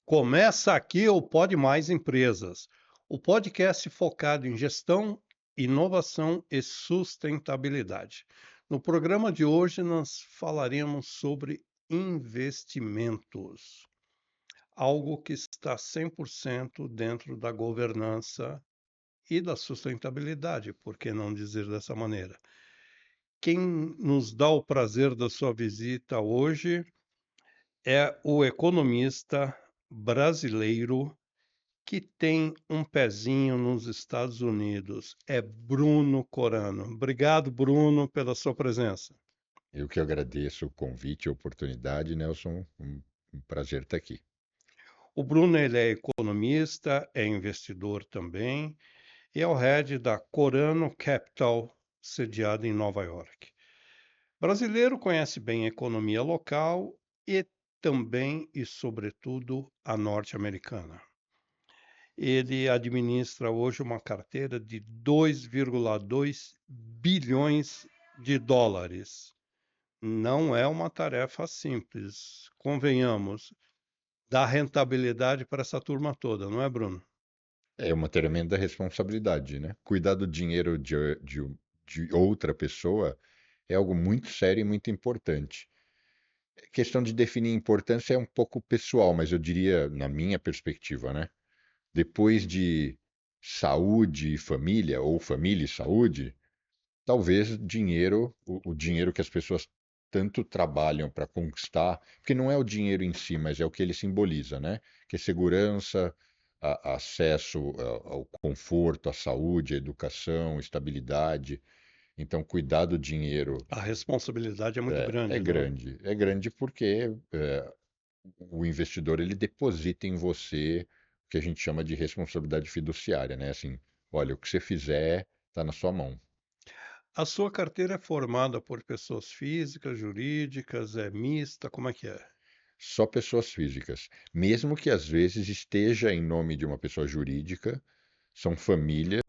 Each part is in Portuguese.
Começa aqui o Pode Mais Empresas, o podcast focado em gestão, inovação e sustentabilidade. No programa de hoje, nós falaremos sobre investimentos, algo que está 100% dentro da governança e da sustentabilidade, por que não dizer dessa maneira? Quem nos dá o prazer da sua visita hoje é o economista brasileiro que tem um pezinho nos Estados Unidos. É Bruno Corano. Obrigado, Bruno, pela sua presença. Eu que agradeço o convite e a oportunidade, Nelson. Um prazer estar aqui. O Bruno ele é economista, é investidor também e é o head da Corano Capital, sediada em Nova York. Brasileiro conhece bem a economia local e também e sobretudo a norte-americana. Ele administra hoje uma carteira de 2,2 bilhões de dólares. Não é uma tarefa simples, convenhamos, dar rentabilidade para essa turma toda, não é, Bruno? É uma tremenda responsabilidade, né? Cuidar do dinheiro de outra pessoa é algo muito sério e muito importante. A questão de definir importância é um pouco pessoal, mas eu diria, na minha perspectiva, né? Depois de saúde e família, ou família e saúde, talvez dinheiro, o dinheiro que as pessoas tanto trabalham para conquistar, porque não é o dinheiro em si, mas é o que ele simboliza, né? Que é segurança, acesso ao conforto, à saúde, à educação, estabilidade. Então, cuidar do dinheiro A responsabilidade é muito é grande, não é? grande. É grande porque o investidor ele deposita em você o que a gente chama de responsabilidade fiduciária, né? Assim, olha, o que você fizer está na sua mão. A sua carteira é formada por pessoas físicas, jurídicas, é mista, como é que é? Só pessoas físicas. Mesmo que às vezes esteja em nome de uma pessoa jurídica, são famílias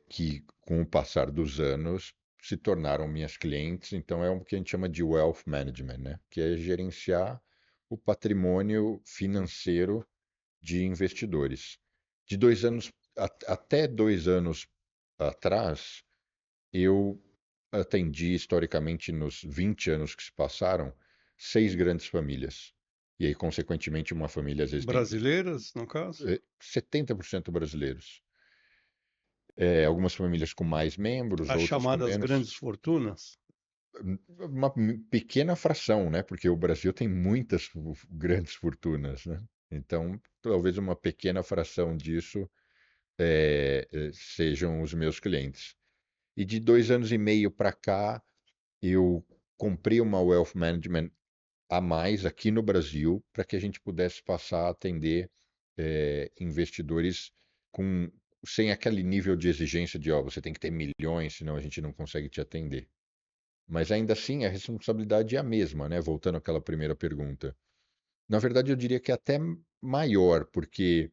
que, com o passar dos anos, se tornaram minhas clientes. Então, é o que a gente chama de wealth management, né? Que é gerenciar o patrimônio financeiro de investidores. De 2 anos, até 2 anos atrás, eu atendi historicamente nos 20 anos que se passaram, 6 grandes famílias. E aí, consequentemente, uma família às vezes tem Brasileiras, no caso? 70% brasileiros. Algumas famílias com mais membros, As outras com chamadas menos. grandes fortunas? Uma pequena fração, né? Porque o Brasil tem muitas grandes fortunas, né? Então, talvez uma pequena fração disso sejam os meus clientes. E de 2 anos e meio para cá, eu comprei uma Wealth Management a mais aqui no Brasil para que a gente pudesse passar a atender investidores com, sem aquele nível de exigência de, ó, você tem que ter milhões, senão a gente não consegue te atender. Mas ainda assim, a responsabilidade é a mesma, né? Voltando àquela primeira pergunta. Na verdade, eu diria que é até maior, porque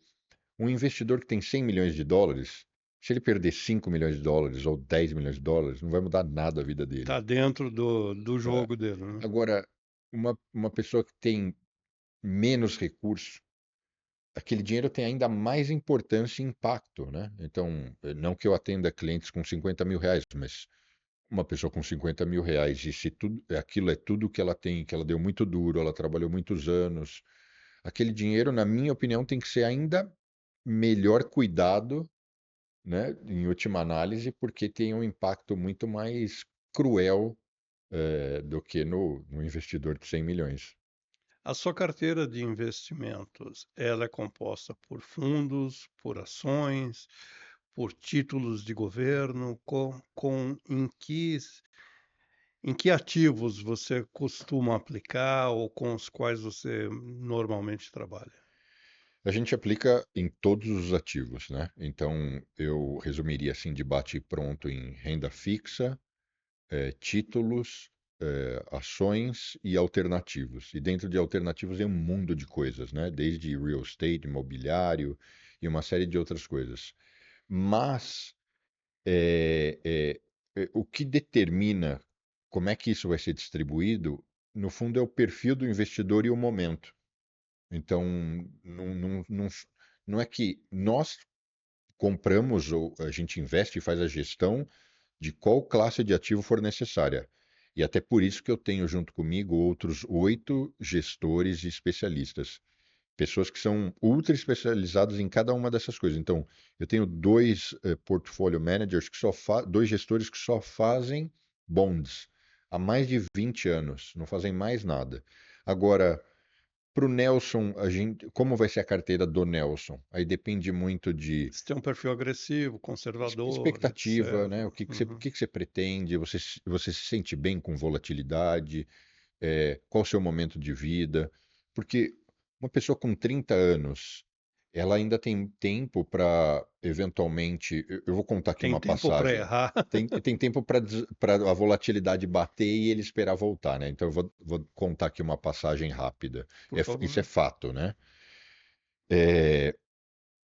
um investidor que tem 100 milhões de dólares, se ele perder 5 milhões de dólares ou 10 milhões de dólares, não vai mudar nada a vida dele. Está dentro do É. jogo dele, né? Agora, uma pessoa que tem menos recursos, aquele dinheiro tem ainda mais importância e impacto, né? Então, não que eu atenda clientes com 50 mil reais, mas uma pessoa com 50 mil reais, e se tudo, aquilo é tudo que ela tem, que ela deu muito duro, ela trabalhou muitos anos, aquele dinheiro, na minha opinião, tem que ser ainda melhor cuidado, né? Em última análise, porque tem um impacto muito mais cruel, do que no investidor de 100 milhões. A sua carteira de investimentos, ela é composta por fundos, por ações, por títulos de governo, em que ativos você costuma aplicar ou com os quais você normalmente trabalha? A gente aplica em todos os ativos, né? Então, eu resumiria assim de bate e pronto em renda fixa, títulos, ações e alternativos. E dentro de alternativos tem um mundo de coisas, né? Desde real estate, imobiliário e uma série de outras coisas. Mas é, é, o que determina como é que isso vai ser distribuído, no fundo, é o perfil do investidor e o momento. Então, não é que nós compramos ou a gente investe e faz a gestão de qual classe de ativo for necessária. E até por isso que eu tenho junto comigo outros 8 gestores e especialistas. Pessoas que são ultra especializados em cada uma dessas coisas. Então, eu tenho dois portfolio managers dois gestores que só fazem bonds há mais de 20 anos, não fazem mais nada. Agora, para o Nelson, como vai ser a carteira do Nelson? Aí depende muito de Se tem um perfil agressivo, conservador, expectativa, né? etc. O que que você, o Uhum. que que você pretende? Você se sente bem com volatilidade? Qual o seu momento de vida? Porque uma pessoa com 30 anos, ela ainda tem tempo para, eventualmente, eu vou contar aqui Tem uma tempo para passagem. errar, Tem tempo para a volatilidade bater e ele esperar voltar, né? Então, eu vou contar aqui uma passagem rápida. por Isso é favor. fato, né? É,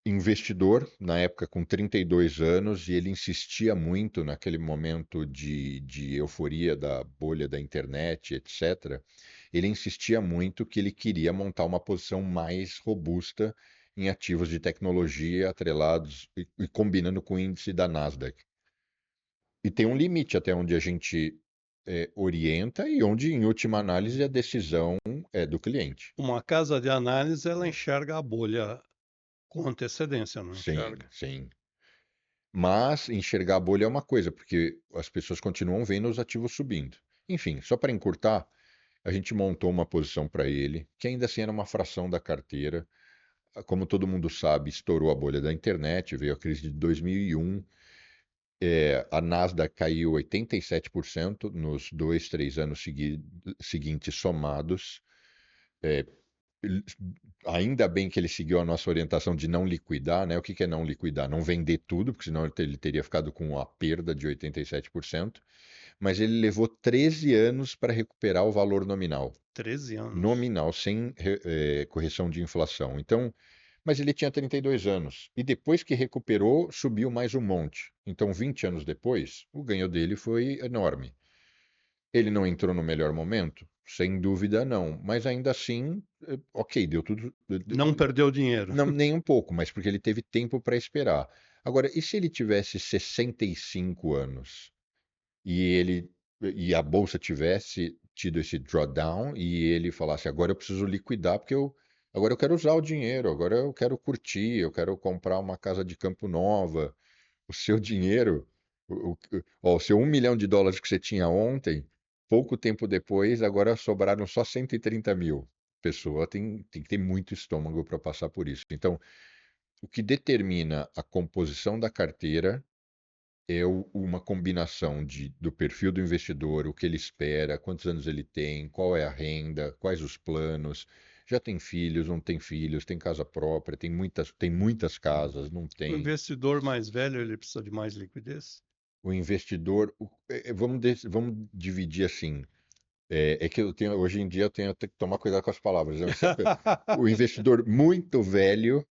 investidor, na época com 32 anos, e ele insistia muito naquele momento de euforia da bolha da internet, etc. Ele insistia muito que ele queria montar uma posição mais robusta em ativos de tecnologia atrelados e combinando com o índice da Nasdaq. E tem um limite até onde a gente orienta e onde, em última análise, a decisão é do cliente. Uma casa de análise, ela enxerga a bolha com antecedência, não Sim, enxerga? sim. Mas enxergar a bolha é uma coisa, porque as pessoas continuam vendo os ativos subindo. Enfim, só para encurtar, a gente montou uma posição para ele, que ainda assim era uma fração da carteira. Como todo mundo sabe, estourou a bolha da internet, veio a crise de 2001, a Nasdaq caiu 87% nos 2, 3 anos seguintes somados. É, Ainda bem que ele seguiu a nossa orientação de não liquidar, né? O que que é não liquidar? Não vender tudo, porque senão ele teria ficado com a perda de 87%, mas ele levou 13 anos para recuperar o valor nominal. 13 anos. Nominal, sem correção de inflação. Então, mas ele tinha 32 anos. E depois que recuperou, subiu mais um monte. Então, 20 anos depois, o ganho dele foi enorme. Ele não entrou no melhor momento? Sem dúvida não. Mas ainda assim, ok, deu tudo. Não perdeu dinheiro. Não, nem um pouco, mas porque ele teve tempo para esperar. Agora, e se ele tivesse 65 anos e a bolsa tivesse tido esse drawdown e ele falasse, agora eu preciso liquidar porque agora eu quero usar o dinheiro, agora eu quero curtir, eu quero comprar uma casa de Campo Nova. O seu dinheiro, o seu US$ 1 milhão que você tinha ontem, pouco tempo depois, agora sobraram só 130 mil. A pessoa tem que ter muito estômago para passar por isso. Então, o que determina a composição da carteira é uma combinação do perfil do investidor, o que ele espera, quantos anos ele tem, qual é a renda, quais os planos. Já tem filhos, não tem filhos, tem casa própria, tem muitas casas, não O tem. investidor mais velho, ele precisa de mais liquidez? O investidor, vamos dividir assim. É que hoje em dia eu tenho que tomar cuidado com as palavras, né? O investidor muito velho,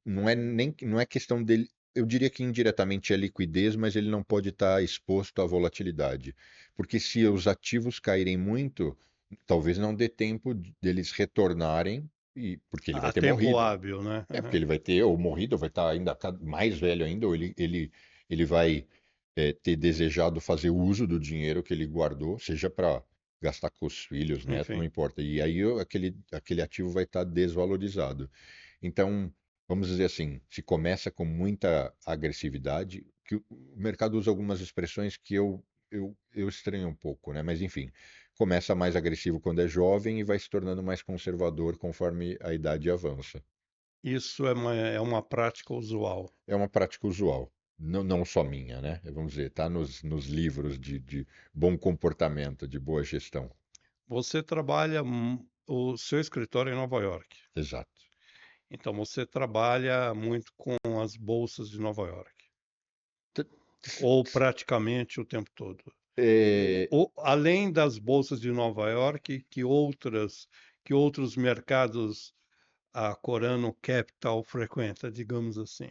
não é questão dele. Eu diria que indiretamente é liquidez, mas ele não pode estar exposto à volatilidade. Porque se os ativos caírem muito, talvez não dê tempo deles retornarem, porque ele vai Há ter tempo morrido. hábil, né? Porque ele vai ter ou morrido, ou vai estar ainda mais velho ainda, ou ele vai ter desejado fazer uso do dinheiro que ele guardou, seja para gastar com os filhos, netos, não Enfim, importa. E aí aquele ativo vai estar desvalorizado. Então, vamos dizer assim, se começa com muita agressividade, que o mercado usa algumas expressões que eu estranho um pouco, né? Mas enfim, começa mais agressivo quando é jovem e vai se tornando mais conservador conforme a idade avança. isso é uma prática usual. É uma prática usual. Não, não só minha, né? Vamos dizer, está nos livros de bom comportamento, de boa gestão. Você trabalha, o seu escritório é em Nova York. Exato. Então você trabalha muito com as bolsas de Nova York, T- ou praticamente o tempo todo. É, Além das bolsas de Nova York, que outros mercados a Corano Capital frequenta, digamos assim?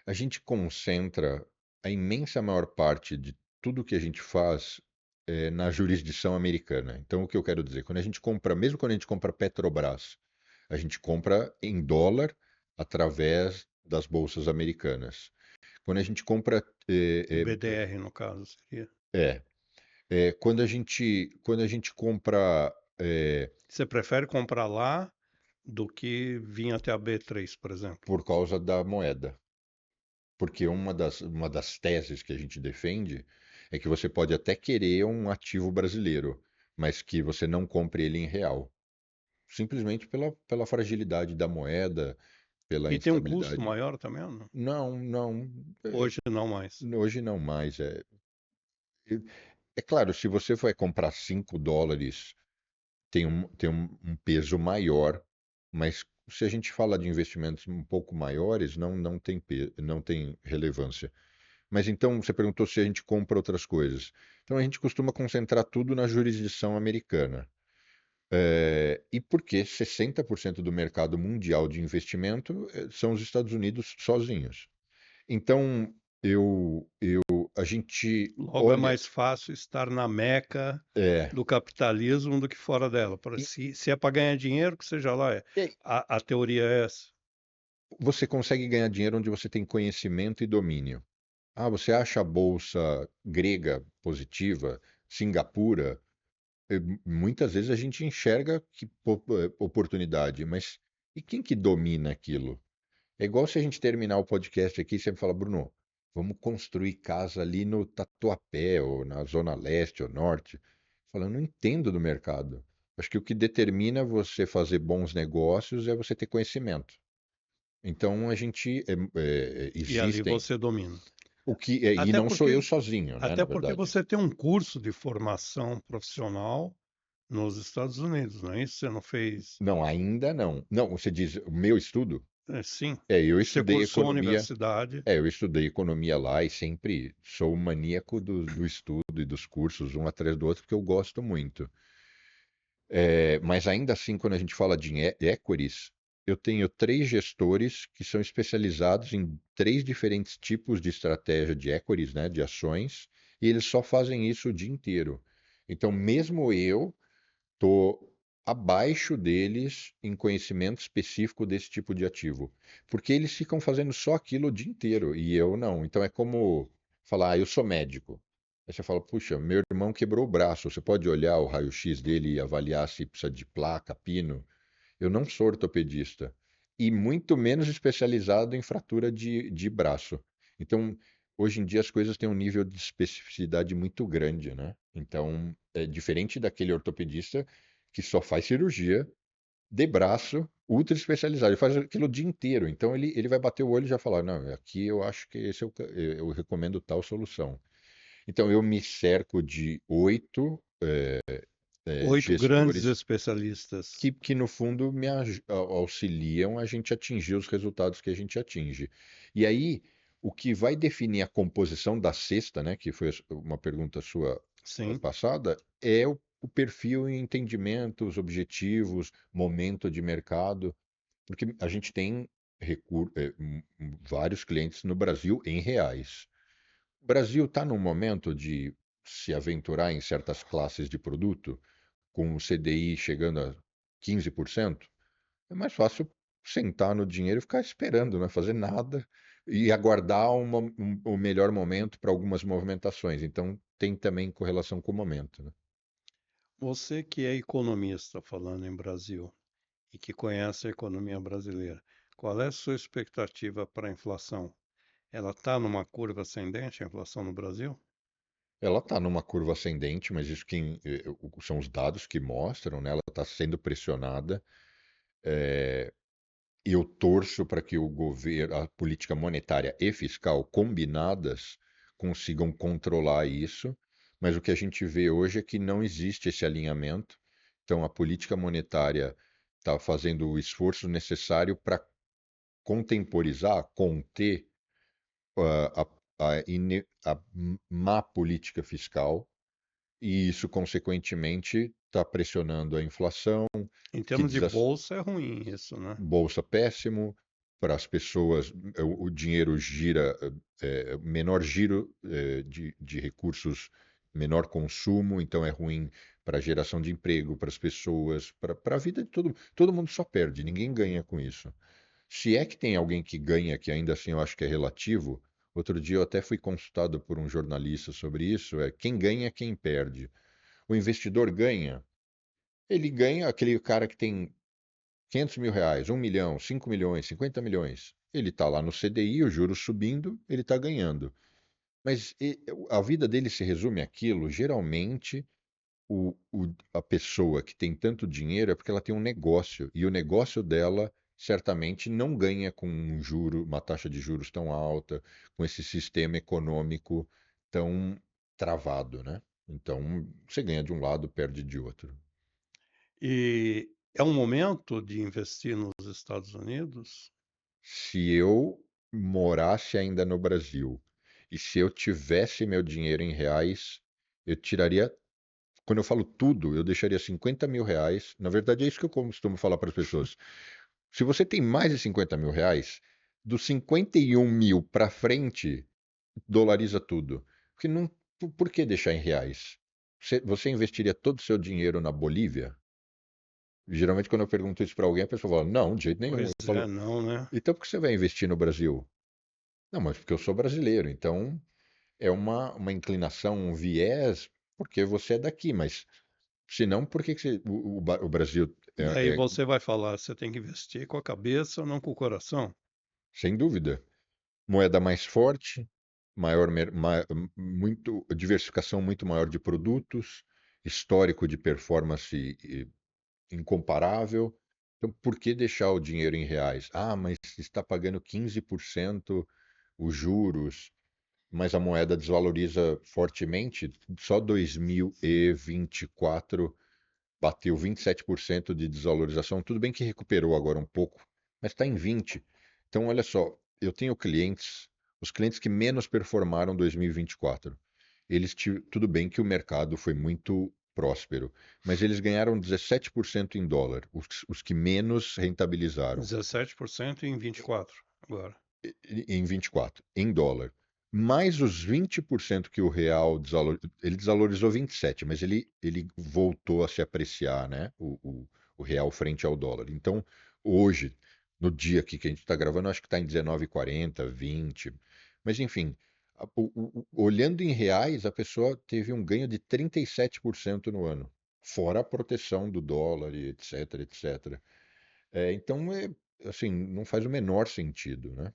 a gente concentra a imensa maior parte de tudo que a gente faz na jurisdição americana. Então, o que eu quero dizer? Quando a gente compra, mesmo quando a gente compra Petrobras, a gente compra em dólar através das bolsas americanas. Quando a gente compra. O BDR, no caso, seria. É, quando a gente compra. Você prefere comprar lá do que vir até a B3, por exemplo? Por causa da moeda. Porque uma das teses que a gente defende é que você pode até querer um ativo brasileiro, mas que você não compre ele em real. Simplesmente pela fragilidade da moeda, pela E tem um custo instabilidade. maior também, ou não? Não, não. Hoje não mais. Hoje não mais. É claro, se você for comprar US$ 5, tem um peso maior, mas se a gente fala de investimentos um pouco maiores, não tem relevância. Mas então você perguntou se a gente compra outras coisas. Então a gente costuma concentrar tudo na jurisdição americana. E porque 60% do mercado mundial de investimento são os Estados Unidos sozinhos. Então a gente Logo é olha. mais fácil estar na meca É, do capitalismo do que fora dela. e, Se é para ganhar dinheiro, que seja lá. e A teoria é essa. você consegue ganhar dinheiro onde você tem conhecimento e domínio. Ah, você acha a bolsa grega positiva, Singapura? Muitas vezes a gente enxerga que oportunidade, mas e quem que domina aquilo? É igual se a gente terminar o podcast aqui e você fala, Bruno, vamos construir casa ali no Tatuapé, ou na Zona Leste ou Norte. Fala, eu não entendo do mercado. Acho que o que determina você fazer bons negócios é você ter conhecimento. Então a gente E ali existem você domina. e Até não sou eu porque, sozinho, né, na até porque verdade. você tem um curso de formação profissional nos Estados Unidos, não é isso? Você não fez. Não, ainda não. Não, você diz, o meu estudo? Sim, Eu você estudei cursou a economia. universidade. Eu estudei economia lá e sempre sou um maníaco do estudo e dos cursos, um atrás do outro, porque eu gosto muito. Mas ainda assim, quando a gente fala de equities, eu tenho 3 gestores que são especializados em 3 diferentes tipos de estratégia de equities, né, de ações, e eles só fazem isso o dia inteiro. Então, mesmo eu estou abaixo deles em conhecimento específico desse tipo de ativo, porque eles ficam fazendo só aquilo o dia inteiro e eu não. Então é como falar, eu sou médico. Aí você fala, puxa, meu irmão quebrou o braço, você pode olhar o raio-x dele e avaliar se precisa de placa, pino. Eu não sou ortopedista e muito menos especializado em fratura de braço. Então, hoje em dia as coisas têm um nível de especificidade muito grande, né? Então, é diferente daquele ortopedista que só faz cirurgia de braço ultra especializado, ele faz aquilo o dia inteiro. Então, ele vai bater o olho e já falar, não, aqui eu acho que eu recomendo tal solução. Então, eu me cerco de 8 grandes gestores especialistas. que no fundo auxiliam a gente atingir os resultados que a gente atinge. E aí, o que vai definir a composição da cesta, né, que foi uma pergunta sua Sim. passada, é o perfil e entendimento, os objetivos, momento de mercado, porque a gente tem vários clientes no Brasil em reais. O Brasil está num momento de se aventurar em certas classes de produto, com o CDI chegando a 15%, é mais fácil sentar no dinheiro e ficar esperando, não fazer nada e aguardar o melhor momento para algumas movimentações. Então, tem também correlação com o momento, né? Você que é economista falando em Brasil e que conhece a economia brasileira, qual é a sua expectativa para a inflação? Ela está numa curva ascendente, a inflação no Brasil? Ela está numa curva ascendente, mas isso são os dados que mostram, né? Ela está sendo pressionada. Eu torço para que o governo, a política monetária e fiscal combinadas consigam controlar isso, mas o que a gente vê hoje é que não existe esse alinhamento. Então, a política monetária está fazendo o esforço necessário para contemporizar, conter a má política fiscal, e isso, consequentemente, está pressionando a inflação, Em que termos de bolsa, é ruim isso, né? bolsa péssimo, para as pessoas o dinheiro gira, menor giro de recursos menor consumo, então é ruim para a geração de emprego, para as pessoas, para a vida de todo mundo. Todo mundo só perde, ninguém ganha com isso. Se é que tem alguém que ganha, que ainda assim eu acho que é relativo, outro dia eu até fui consultado por um jornalista sobre isso, é quem ganha é quem perde. O investidor ganha, ele ganha aquele cara que tem 500 mil reais, 1 milhão, 5 milhões, 50 milhões. Ele está lá no CDI, o juros subindo, ele está ganhando. Mas a vida dele se resume àquilo. Geralmente, a pessoa que tem tanto dinheiro é porque ela tem um negócio. E o negócio dela certamente não ganha com um juro, uma taxa de juros tão alta, com esse sistema econômico tão travado, né? Então, você ganha de um lado, perde de outro. E é um momento de investir nos Estados Unidos? Se eu morasse ainda no Brasil e se eu tivesse meu dinheiro em reais, eu tiraria. Quando eu falo tudo, eu deixaria 50 mil reais. Na verdade, é isso que eu costumo falar para as pessoas. Se você tem mais de 50 mil reais, dos 51 mil para frente, dolariza tudo. Porque não, por que deixar em reais? Você investiria todo o seu dinheiro na Bolívia? Geralmente, quando eu pergunto isso para alguém, a pessoa fala: Não, de jeito nenhum. Pois Eu é, falo: não, né? Então, por que você vai investir no Brasil? Não, mas porque eu sou brasileiro. Então, é uma inclinação, um viés, porque você é daqui. Mas, se não, por que que o Brasil Daí é, você vai falar, você tem que investir com a cabeça, não com o coração. sem dúvida, moeda mais forte, maior, muito, diversificação muito maior de produtos, histórico de performance incomparável. Então, por que deixar o dinheiro em reais? Ah, mas está pagando 15% os juros, mas a moeda desvaloriza fortemente. Só 2024 bateu 27% de desvalorização. Tudo bem que recuperou agora um pouco, mas está em 20%. Então, olha só, eu tenho clientes, os clientes que menos performaram 2024. Tudo bem que o mercado foi muito próspero, mas eles ganharam 17% em dólar, os que menos rentabilizaram 17% em 24 agora. em 24, em dólar. Mais os 20% que o real desvalorizou, ele desvalorizou 27, mas ele voltou a se apreciar, né? O real frente ao dólar. Então, hoje, no dia aqui que a gente está gravando, acho que está em 19,40, 20. Mas, enfim, olhando em reais, a pessoa teve um ganho de 37% no ano, fora a proteção do dólar, e etc, etc. Então, assim, não faz o menor sentido, né?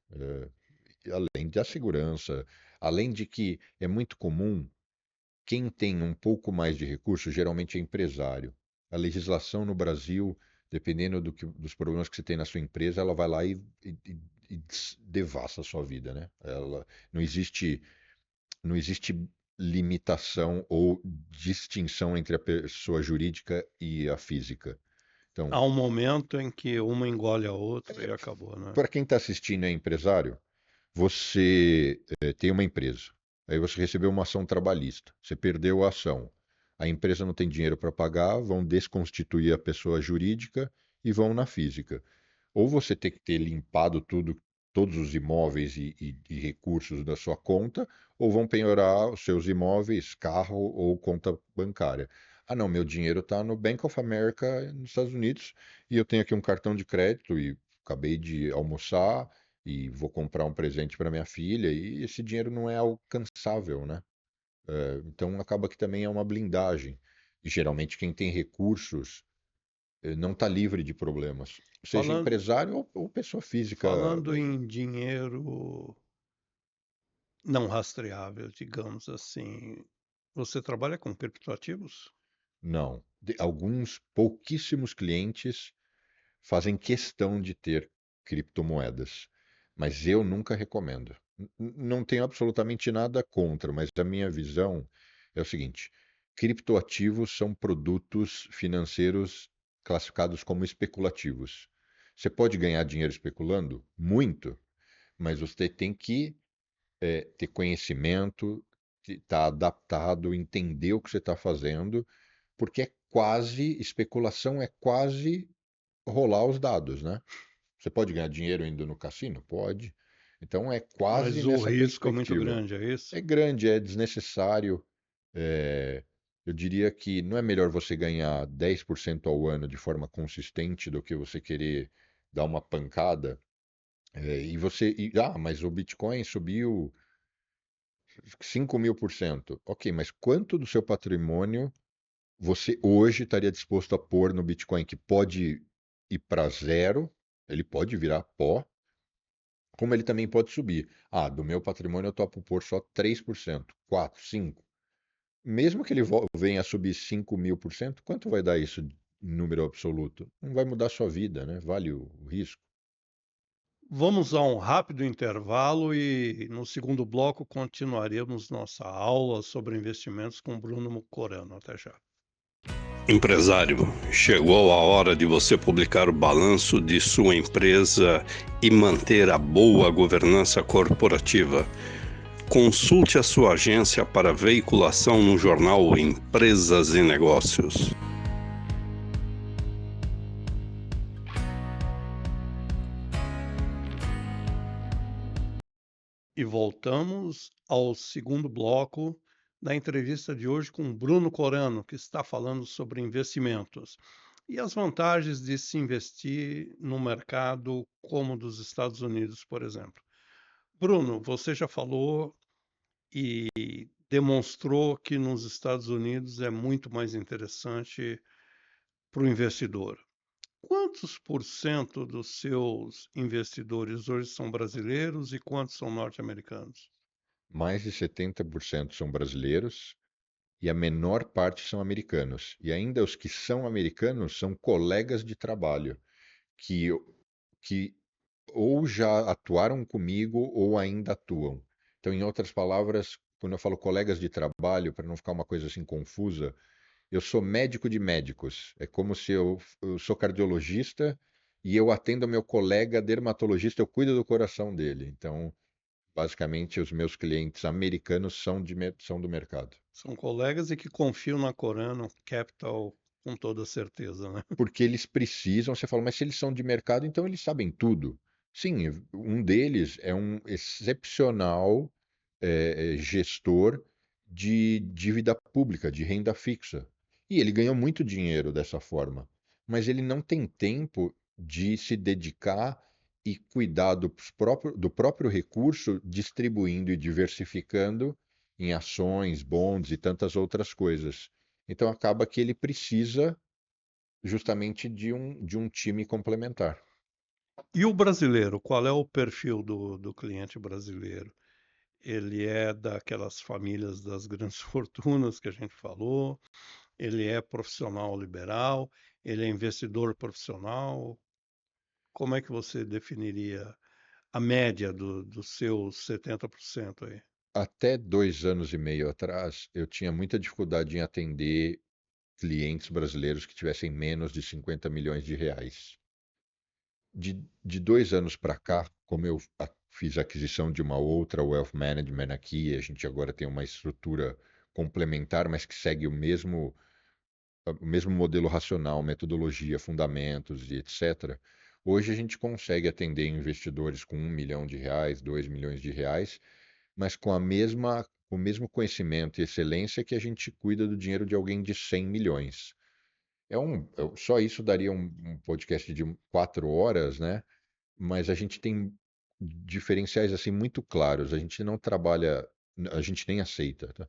Além da segurança, além de que é muito comum, quem tem um pouco mais de recurso geralmente é empresário. A legislação no Brasil, dependendo dos problemas que você tem na sua empresa, ela vai lá e devassa a sua vida, né? Não existe limitação ou distinção entre a pessoa jurídica e a física. Então, Há um momento em que uma engole a outra e acabou, né? para quem está assistindo é empresário, você tem uma empresa, aí você recebeu uma ação trabalhista, você perdeu a ação, a empresa não tem dinheiro para pagar, vão desconstituir a pessoa jurídica e vão na física. Ou você tem que ter limpado tudo, todos os imóveis e recursos da sua conta, ou vão penhorar os seus imóveis, carro ou conta bancária. Ah, não, meu dinheiro está no Bank of America nos Estados Unidos e eu tenho aqui um cartão de crédito e acabei de almoçar e vou comprar um presente para minha filha e esse dinheiro não é alcançável, né? Então acaba que também é uma blindagem. E geralmente quem tem recursos não está livre de problemas, seja Falando, empresário ou pessoa física. falando em dinheiro não rastreável, digamos assim, você trabalha com criptoativos? Não. Alguns pouquíssimos clientes fazem questão de ter criptomoedas, mas eu nunca recomendo. Não tenho absolutamente nada contra, mas a minha visão é o seguinte: criptoativos são produtos financeiros classificados como especulativos. Você pode ganhar dinheiro especulando? Muito, mas você tem que ter conhecimento, estar adaptado, entender o que você está fazendo, porque especulação é quase rolar os dados, né? Você pode ganhar dinheiro indo no cassino? Pode. Então é quase Mas o nessa risco é muito perspectiva. grande, é isso? É grande, é desnecessário. É, eu diria que não é melhor você ganhar 10% ao ano de forma consistente do que você querer dar uma pancada. Mas o Bitcoin subiu 5.000%. Ok, mas quanto do seu patrimônio você hoje estaria disposto a pôr no Bitcoin, que pode ir para zero, ele pode virar pó, como ele também pode subir. Ah, do meu patrimônio eu topo pôr só 3%, 4, 5. Mesmo que ele venha a subir 5.000%, quanto vai dar isso em número absoluto? Não vai mudar a sua vida, né? Vale o risco. Vamos a um rápido intervalo e no segundo bloco continuaremos nossa aula sobre investimentos com Bruno Mucorano. Até já. Empresário, chegou a hora de você publicar o balanço de sua empresa e manter a boa governança corporativa. Consulte a sua agência para veiculação no jornal Empresas e Negócios. E voltamos ao segundo bloco da entrevista de hoje com Bruno Corano, que está falando sobre investimentos e as vantagens de se investir no mercado como o dos Estados Unidos, por exemplo. Bruno, você já falou e demonstrou que nos Estados Unidos é muito mais interessante para o investidor. Quantos por cento dos seus investidores hoje são brasileiros e quantos são norte-americanos? Mais de 70% são brasileiros e a menor parte são americanos. E ainda os que são americanos são colegas de trabalho que, que ou já atuaram comigo ou ainda atuam. Então, em outras palavras, quando eu falo colegas de trabalho, para não ficar uma coisa assim confusa, eu sou médico de médicos. É como se eu sou cardiologista e eu atendo meu colega dermatologista, eu cuido do coração dele. Então, basicamente, os meus clientes americanos são do mercado. São colegas e que confiam na Corano Capital com toda certeza, né? Porque eles precisam, você fala, mas se eles são de mercado, então eles sabem tudo. Sim, um deles é um excepcional gestor de dívida pública, de renda fixa. E ele ganhou muito dinheiro dessa forma, mas ele não tem tempo de se dedicar e cuidar do próprio recurso, distribuindo e diversificando em ações, bonds e tantas outras coisas. Então acaba que ele precisa justamente de um time complementar. E o brasileiro, qual é o perfil do cliente brasileiro? Ele é daquelas famílias das grandes fortunas que a gente falou, ele é profissional liberal, ele é investidor profissional. Como é que você definiria a média dos seus 70% aí? Até 2 anos e meio atrás, eu tinha muita dificuldade em atender clientes brasileiros que tivessem menos de 50 milhões de reais. De 2 anos para cá, como eu fiz a aquisição de uma outra wealth management aqui, a gente agora tem uma estrutura complementar, mas que segue o mesmo modelo racional, metodologia, fundamentos e etc. Hoje a gente consegue atender investidores com 1 milhão de reais, 2 milhões de reais, mas com o mesmo conhecimento e excelência que a gente cuida do dinheiro de alguém de 100 milhões. Só isso daria um podcast de 4 horas, né? Mas a gente tem diferenciais assim muito claros. A gente não trabalha, a gente nem aceita, tá?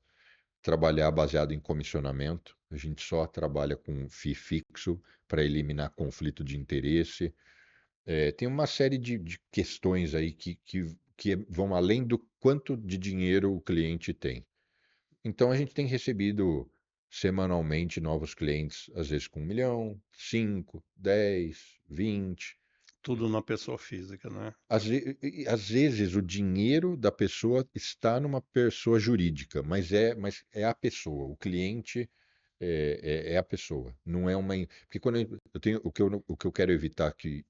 Trabalhar baseado em comissionamento. A gente só trabalha com FII fixo para eliminar conflito de interesse. Tem uma série de questões aí que vão além do quanto de dinheiro o cliente tem. Então a gente tem recebido semanalmente novos clientes, às vezes com 1 milhão, 5, 10, 20. Tudo na pessoa física, né? Às vezes o dinheiro da pessoa está numa pessoa jurídica, mas é a pessoa, o cliente é a pessoa, não é uma. Porque quando eu tenho, o que eu quero evitar que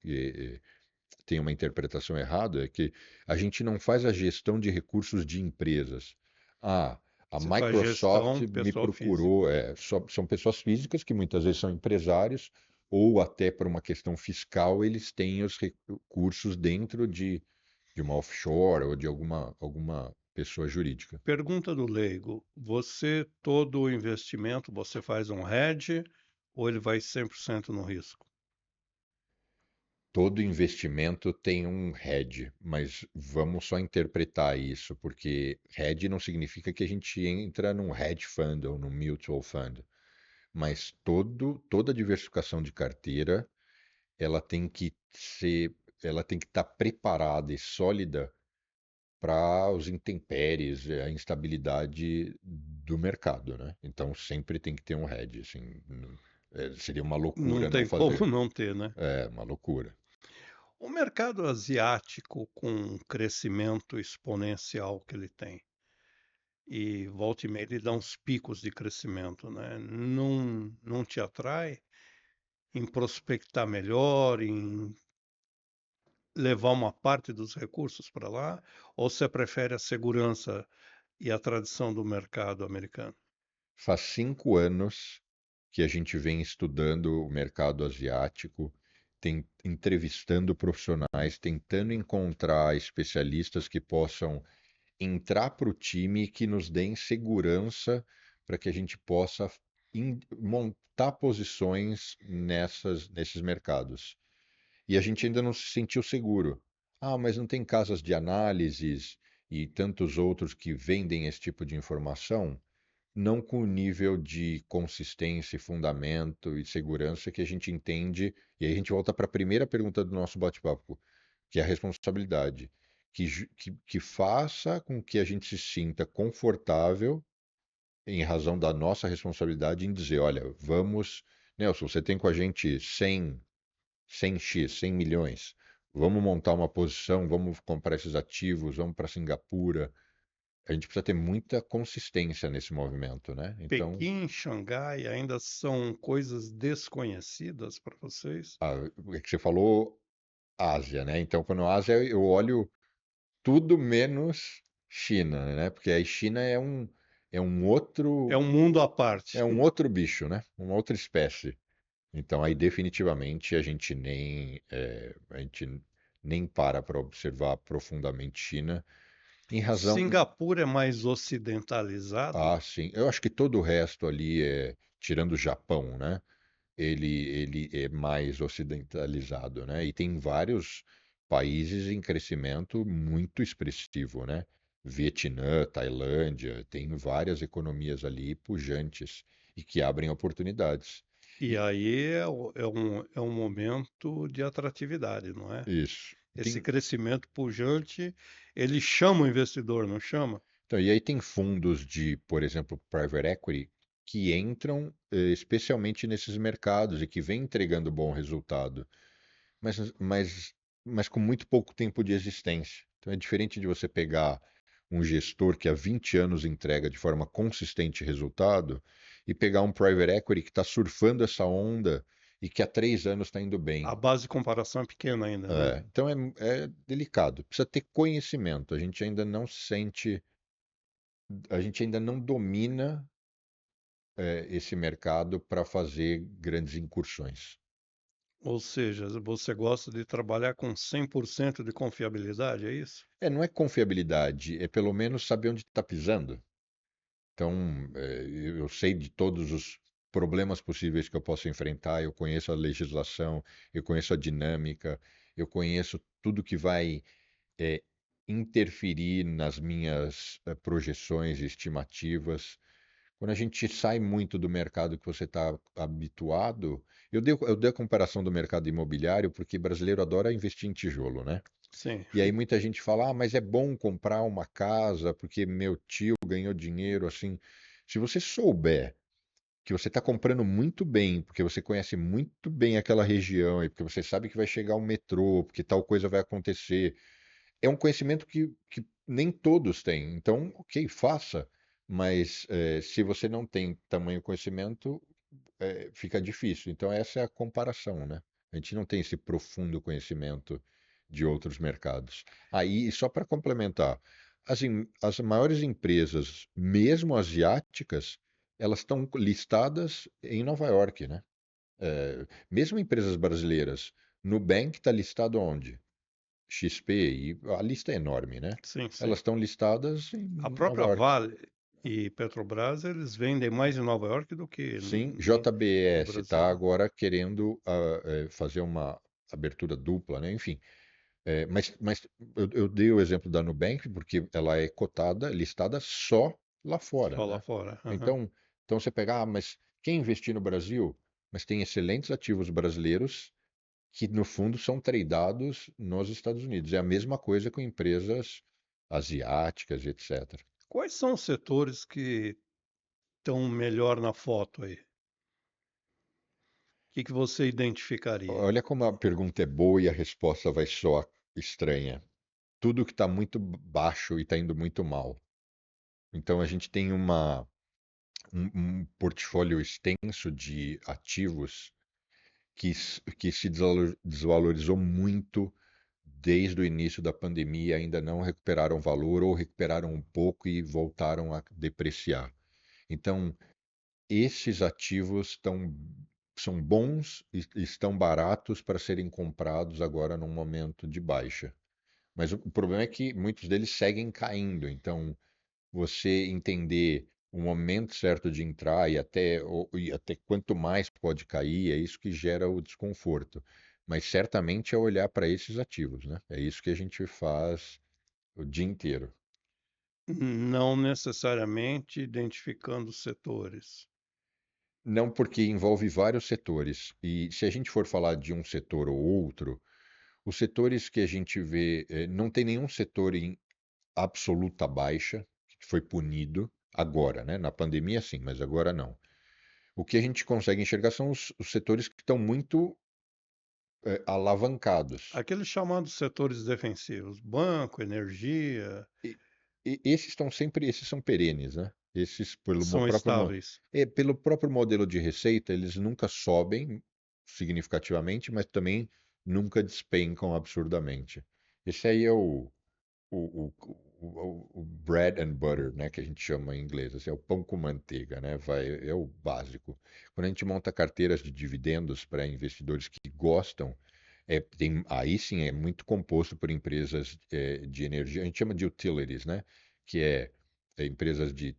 tenha uma interpretação errada é que a gente não faz a gestão de recursos de empresas. Ah, a Você faz Microsoft gestão me pessoa física. procurou, são pessoas físicas que muitas vezes são empresários, ou até por uma questão fiscal, eles têm os recursos dentro de uma offshore ou de alguma pessoa jurídica. Pergunta do leigo: você, todo o investimento, você faz um hedge ou ele vai 100% no risco? Todo investimento tem um hedge, mas vamos só interpretar isso, porque hedge não significa que a gente entra num hedge fund ou num mutual fund, mas toda diversificação de carteira, ela tem que ser, ela tem que estar preparada e sólida para os intempéries, a instabilidade do mercado, né? Então sempre tem que ter um hedge, assim, seria uma Não loucura não tem como fazer. não ter, né? É uma loucura. O mercado asiático, com o crescimento exponencial que ele tem, e volta e meia ele dá uns picos de crescimento, né? Não te atrai em prospectar melhor, em levar uma parte dos recursos para lá, ou você prefere a segurança e a tradição do mercado americano? Faz 5 anos que a gente vem estudando o mercado asiático, entrevistando profissionais, tentando encontrar especialistas que possam entrar para o time e que nos deem segurança para que a gente possa montar posições nesses mercados. E a gente ainda não se sentiu seguro. Ah, mas não tem casas de análises e tantos outros que vendem esse tipo de informação? Não com o nível de consistência, e fundamento e segurança que a gente entende. E aí a gente volta para a primeira pergunta do nosso bate-papo, que é a responsabilidade. Que faça com que a gente se sinta confortável em razão da nossa responsabilidade em dizer, olha, vamos, Nelson, você tem com a gente 100x, 100 milhões, vamos montar uma posição, vamos comprar esses ativos, vamos para Singapura. A gente precisa ter muita consistência nesse movimento, né? Então, Pequim, Xangai ainda são coisas desconhecidas para vocês? é que você falou Ásia, né? Então, quando Ásia, eu olho tudo menos China, né? Porque a China é um É outro, um mundo à é parte. um outro bicho, né? Uma outra espécie. Então, aí definitivamente a gente nem para observar profundamente China, em razão, Singapura é mais ocidentalizado? sim, eu acho que todo o resto ali tirando o Japão, né? Ele é mais ocidentalizado, né? E tem vários países em crescimento muito expressivo, né? Vietnã, Tailândia, tem várias economias ali pujantes e que abrem oportunidades. E E aí é um momento de atratividade, não é? isso. Esse crescimento pujante, ele chama o investidor, não chama? Então, e aí tem fundos de, por exemplo, private equity que entram especialmente nesses mercados e que vêm entregando bom resultado. mas, mas, mas com muito pouco tempo de existência. Então é diferente de você pegar um gestor que há 20 anos entrega de forma consistente resultado e pegar um private equity que está surfando essa onda e que há 3 anos está indo A bem. base de comparação é pequena ainda, né? Então é delicado, precisa ter conhecimento. A gente ainda não sente, a gente ainda não domina esse mercado para fazer grandes incursões. Ou seja, você gosta de trabalhar com 100% de confiabilidade, é isso? Não é confiabilidade, é pelo menos saber onde está pisando. Então, eu sei de todos os problemas possíveis que eu posso enfrentar, eu conheço a legislação, eu conheço a dinâmica, eu conheço tudo que vai eh, interferir nas minhas projeções e estimativas. Quando a gente sai muito do mercado que você está habituado, eu dei a comparação do mercado imobiliário porque brasileiro adora investir em tijolo, né? Sim. E aí muita gente fala, mas é bom comprar uma casa porque meu tio ganhou dinheiro assim. Se você souber que você está comprando muito bem, porque você conhece muito bem aquela região e porque você sabe que vai chegar um metrô, porque tal coisa vai acontecer, é um conhecimento que nem todos têm. Então, ok, faça, mas se você não tem tamanho conhecimento, fica difícil. Então, essa é a comparação, né? A gente não tem esse profundo conhecimento de outros mercados. Aí, e só para complementar, as maiores empresas, mesmo asiáticas, elas estão listadas em Nova York, né? Mesmo empresas brasileiras, Nubank está listado onde? XP, e a lista é enorme, né? Sim, sim. Elas estão listadas A em Nova própria York. Vale e Petrobras, eles vendem mais em Nova York do que Sim, no JBS Brasil, está né? agora querendo fazer uma abertura dupla, né? Enfim, mas eu dei o exemplo da Nubank porque ela é cotada, listada só lá fora, Só lá né? fora. Aham. Então, então você pega, mas quem investir no Brasil? Mas tem excelentes ativos brasileiros que no fundo são tradeados nos Estados Unidos. É a mesma coisa com empresas asiáticas, etc. Quais são os setores que estão melhor na foto aí? O que que você identificaria aí? Olha como a pergunta é boa e a resposta vai soar estranha. Tudo que está muito baixo e está indo muito mal. Então a gente tem um portfólio extenso de ativos que se desvalorizou muito desde o início da pandemia, ainda não recuperaram valor ou recuperaram um pouco e voltaram a depreciar. Então, esses ativos são bons e estão baratos para serem comprados agora num momento de baixa. Mas o problema é que muitos deles seguem caindo. Então, você entender o momento certo de entrar e até quanto mais pode cair, é isso que gera o desconforto. Mas certamente é olhar para esses ativos, né? É isso que a gente faz o dia inteiro. Não necessariamente identificando setores. Não porque envolve vários setores. E se a gente for falar de um setor ou outro, os setores que a gente vê, não tem nenhum setor em absoluta baixa, que foi punido agora, né? Na pandemia, sim, mas agora não. O que a gente consegue enxergar são os setores que estão muito alavancados. Aqueles chamados setores defensivos, banco, energia, E, e esses são perenes, né? Esses, são estáveis. pelo próprio modelo de receita, eles nunca sobem significativamente, mas também nunca despencam absurdamente. Esse aí é o bread and butter, né, que a gente chama em inglês, assim, é o pão com manteiga, né, é o básico. Quando a gente monta carteiras de dividendos para investidores que gostam, aí sim é muito composto por empresas de energia, a gente chama de utilities, né, que empresas de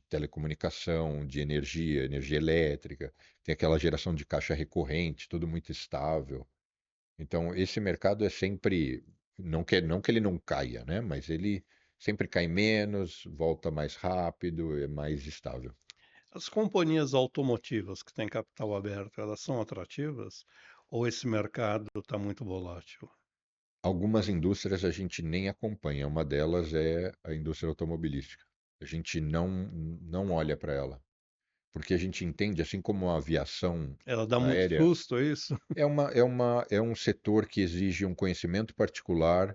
telecomunicação, de energia, energia elétrica, tem aquela geração de caixa recorrente, tudo muito estável. Então, esse mercado é sempre, não que ele não caia, né? Mas ele sempre cai menos, volta mais rápido, é mais estável. As companhias automotivas que têm capital aberto, elas são atrativas? Ou esse mercado está muito volátil? Algumas indústrias a gente nem acompanha, uma delas é a indústria automobilística. A gente não olha para ela, porque a gente entende, assim como a aviação Ela dá muito aérea, susto, é isso? é um setor que exige um conhecimento particular,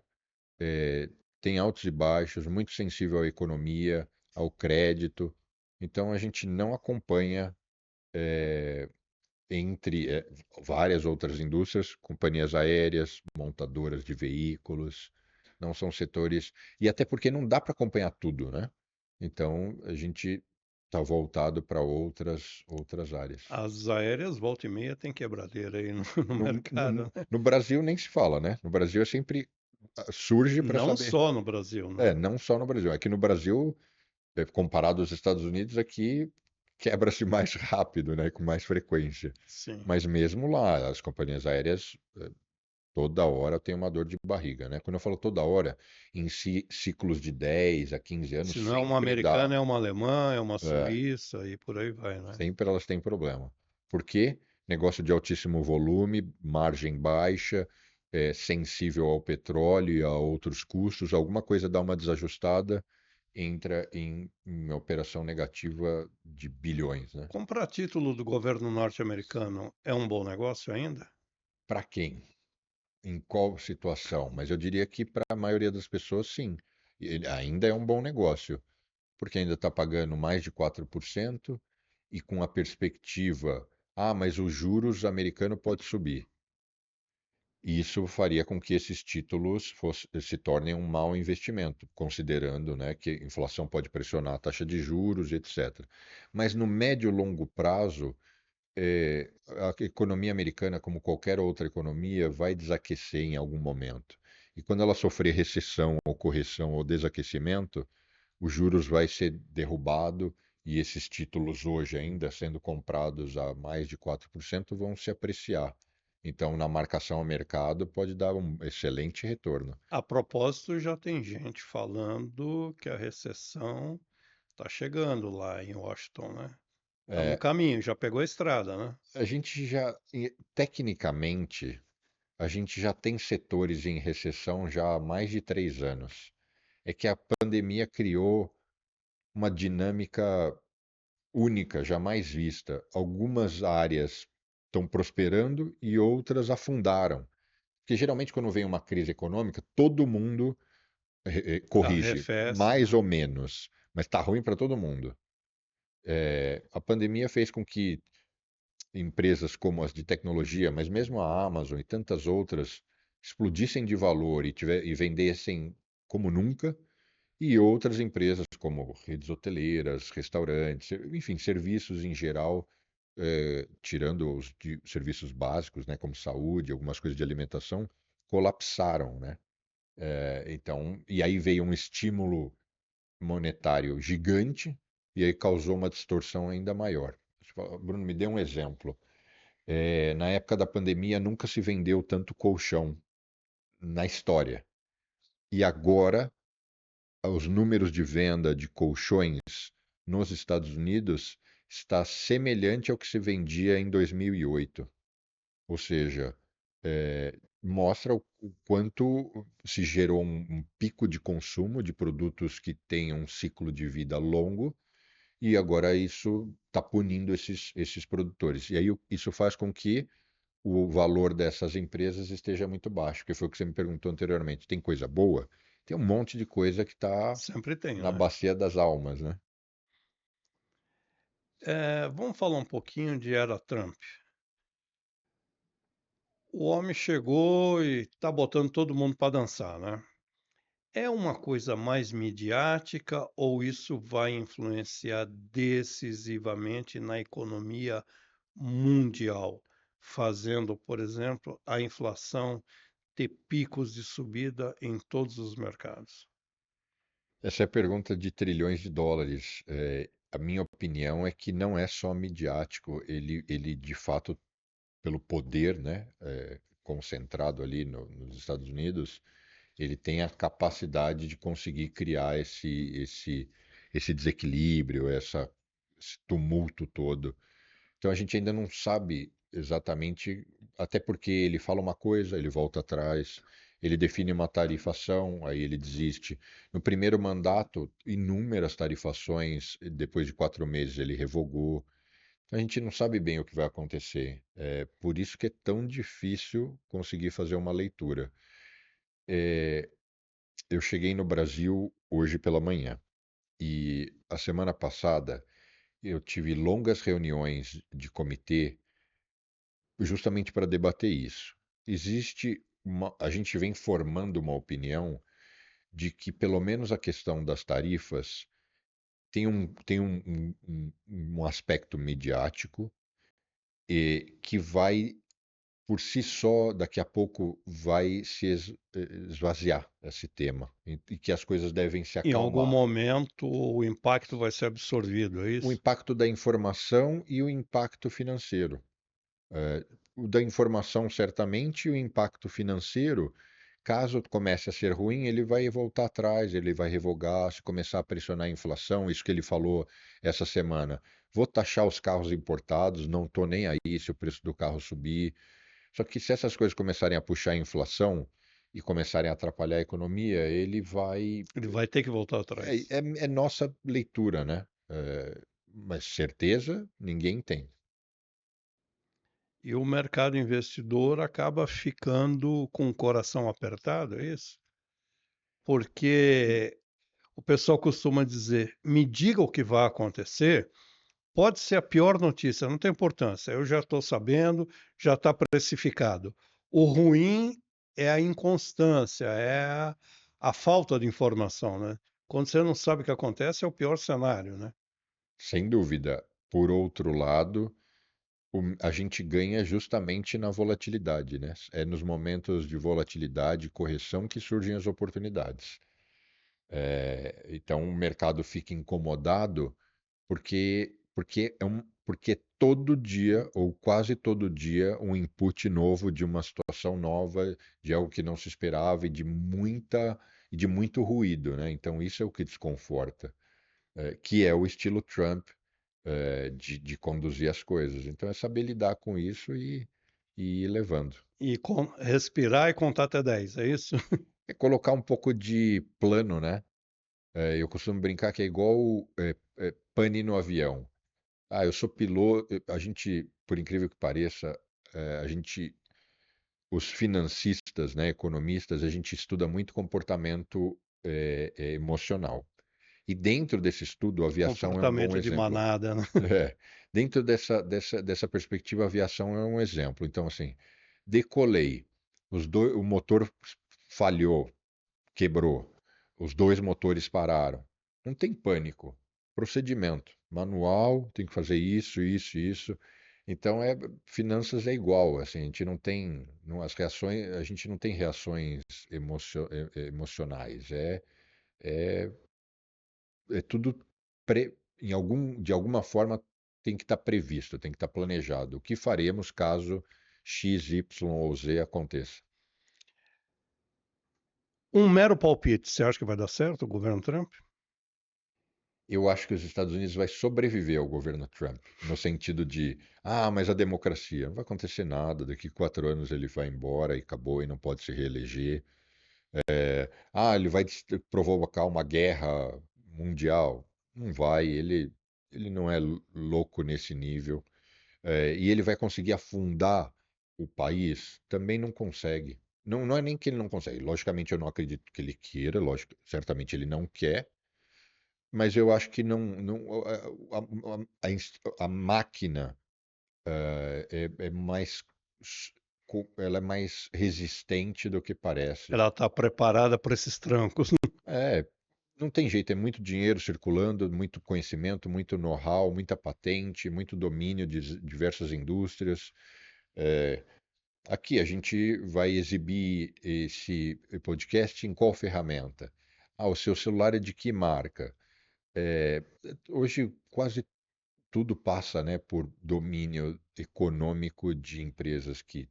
eh, tem altos e baixos, muito sensível à economia, ao crédito. Então a gente não acompanha entre várias outras indústrias, companhias aéreas, montadoras de veículos, não são setores, e até porque não dá para acompanhar tudo, né? Então a gente está voltado para outras áreas. As aéreas, volta e meia, tem quebradeira aí no, no No, mercado, né? no Brasil nem se fala, né? No Brasil é sempre surge para Não saber. só no Brasil, né? Não só no Brasil. Aqui no Brasil, comparado aos Estados Unidos, aqui quebra-se mais rápido, né? Com mais frequência. Sim. Mas mesmo lá, as companhias aéreas, toda hora tem uma dor de barriga, né? Quando eu falo toda hora, em ciclos de 10 a 15 anos, Se não é uma sempre dá. americana, é uma alemã, é uma É, suíça e por aí vai, né? sempre elas têm problema. Por quê? Negócio de altíssimo volume, margem baixa, sensível ao petróleo e a outros custos, alguma coisa dá uma desajustada, entra em operação negativa de bilhões, né? Comprar título do governo norte-americano é um bom negócio ainda? Para quem? Em qual situação? Mas eu diria que para a maioria das pessoas, sim. Ele ainda é um bom negócio, porque ainda está pagando mais de 4% e com a perspectiva, mas os juros americano pode subir. E isso faria com que esses títulos se tornem um mau investimento, considerando, né, que a inflação pode pressionar a taxa de juros, etc. Mas no médio e longo prazo, a economia americana, como qualquer outra economia, vai desaquecer em algum momento. E quando ela sofrer recessão ou correção ou desaquecimento, os juros vai ser derrubado e esses títulos hoje ainda sendo comprados a mais de 4% vão se apreciar. Então, na marcação ao mercado, pode dar um excelente retorno. A propósito, já tem gente falando que a recessão está chegando lá em Washington, né? Está no É, caminho, já pegou a estrada, né? a gente já, tecnicamente, a gente já tem setores em recessão já há mais de 3 anos. É que a pandemia criou uma dinâmica única, jamais vista. Algumas áreas estão prosperando e outras afundaram. Porque geralmente, quando vem uma crise econômica, todo mundo corrige, Arrefece, mais né? ou menos, mas está ruim para todo mundo. A pandemia fez com que empresas como as de tecnologia, mas mesmo a Amazon e tantas outras, explodissem de valor e vendessem como nunca, e outras empresas como redes hoteleiras, restaurantes, enfim, serviços em geral, tirando os serviços básicos, né, como saúde, algumas coisas de alimentação, colapsaram, né? Então, e aí veio um estímulo monetário gigante e aí causou uma distorção ainda maior. Bruno, me dê um exemplo. Na época da pandemia nunca se vendeu tanto colchão na história. E agora os números de venda de colchões nos Estados Unidos está semelhante ao que se vendia em 2008. Ou seja, mostra o quanto se gerou um pico de consumo de produtos que têm um ciclo de vida longo e agora isso está punindo esses produtores. E aí isso faz com que o valor dessas empresas esteja muito baixo, que foi o que você me perguntou anteriormente. Tem coisa boa? Tem um monte de coisa que está Sempre tem, na né? bacia das almas, né? Vamos falar um pouquinho de era Trump. O homem chegou e está botando todo mundo para dançar, né? É uma coisa mais midiática ou isso vai influenciar decisivamente na economia mundial, fazendo, por exemplo, a inflação ter picos de subida em todos os mercados? Essa é a pergunta de trilhões de dólares. A minha opinião é que não é só midiático, ele de fato, pelo poder, né, concentrado ali nos Estados Unidos, ele tem a capacidade de conseguir criar esse desequilíbrio, esse tumulto todo. Então a gente ainda não sabe exatamente, até porque ele fala uma coisa, ele volta atrás, ele define uma tarifação, aí ele desiste. No primeiro mandato, inúmeras tarifações, depois de 4 meses ele revogou. Então a gente não sabe bem o que vai acontecer. É por isso que é tão difícil conseguir fazer uma leitura. Eu cheguei no Brasil hoje pela manhã e a semana passada eu tive longas reuniões de comitê justamente para debater isso. A gente vem formando uma opinião de que pelo menos a questão das tarifas tem um aspecto midiático e que vai por si só, daqui a pouco vai se esvaziar esse tema e que as coisas devem se Em algum acalmar. momento o impacto vai ser absorvido, é O isso? impacto da informação e o impacto financeiro. É, o da informação, certamente, e o impacto financeiro, caso comece a ser ruim, ele vai voltar atrás, ele vai revogar, se começar a pressionar a inflação, isso que ele falou essa semana. Vou taxar os carros importados, não estou nem aí se o preço do carro subir. Só que se essas coisas começarem a puxar a inflação e começarem a atrapalhar a economia, ele vai. Ele vai ter que voltar É, atrás. é nossa leitura, né? Mas certeza ninguém tem. E o mercado investidor acaba ficando com o coração apertado, é isso? Porque o pessoal costuma dizer: me diga o que vai acontecer. Pode ser a pior notícia, não tem importância. Eu já estou sabendo, já está precificado. O ruim é a inconstância, é a falta de informação, né? Quando você não sabe o que acontece, é o pior cenário, né? Sem dúvida. Por outro lado, a gente ganha justamente na volatilidade, né? É nos momentos de volatilidade e correção que surgem as oportunidades. Então o mercado fica incomodado porque todo dia, ou quase todo dia, um input novo de uma situação nova, de algo que não se esperava e de muito ruído, né? Então isso é o que desconforta, que é o estilo Trump, de conduzir as coisas. Então é saber lidar com isso e ir levando. E respirar e contar até 10, é isso? É colocar um pouco de plano, né? Eu costumo brincar que é igual pane no avião. Ah, eu sou piloto. A gente, por incrível que pareça, a gente, os financistas, né, economistas, a gente estuda muito comportamento emocional. E dentro desse estudo, a aviação é um bom Comportamento de exemplo. manada, né? É, dentro dessa perspectiva, a aviação é um exemplo. Então, assim, decolei, o motor falhou, quebrou, os dois motores pararam. Não tem pânico. Procedimento manual, tem que fazer isso, isso, isso. Então, finanças é igual, assim, a gente não tem, as reações, a gente não tem reações emocionais. É, é tudo de alguma forma tem que estar previsto, tem que estar planejado. O que faremos caso X, Y ou Z aconteça? Um mero palpite, você acha que vai dar certo o governo Trump? Eu acho que os Estados Unidos vai sobreviver ao governo Trump, no sentido de, ah, mas a democracia, não vai acontecer nada, daqui 4 anos ele vai embora e acabou e não pode se reeleger. Ele vai provocar uma guerra mundial. Não vai, ele não é louco nesse nível. E ele vai conseguir afundar o país? Também não consegue. Não, não é nem que ele não consegue. Logicamente, eu não acredito que ele queira, lógico, certamente ele não quer, mas eu acho que não, a máquina é mais, ela é mais resistente do que parece. Ela está preparada para esses trancos. É, não tem jeito, é muito dinheiro circulando, muito conhecimento, muito know-how, muita patente, muito domínio de diversas indústrias. É, Aqui a gente vai exibir esse podcast em qual ferramenta? Ah, o seu celular é de que marca? Hoje quase tudo passa, né, por domínio econômico de empresas que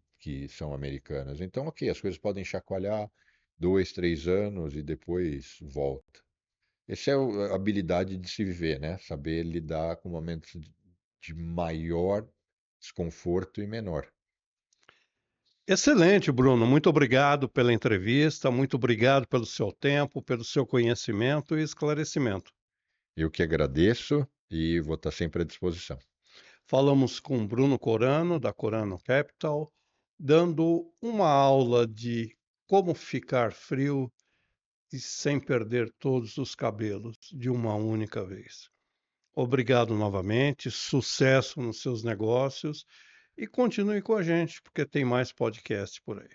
são americanas. Então, ok, as coisas podem chacoalhar 2, 3 anos e depois volta. Essa é a habilidade de se viver, né? Saber lidar com momentos de maior desconforto e menor. Excelente, Bruno. Muito obrigado pela entrevista, muito obrigado pelo seu tempo, pelo seu conhecimento e esclarecimento. Eu que agradeço e vou estar sempre à disposição. Falamos com Bruno Corano, da Corano Capital, dando uma aula de como ficar frio e sem perder todos os cabelos de uma única vez. Obrigado novamente, sucesso nos seus negócios e continue com a gente, porque tem mais podcast por aí.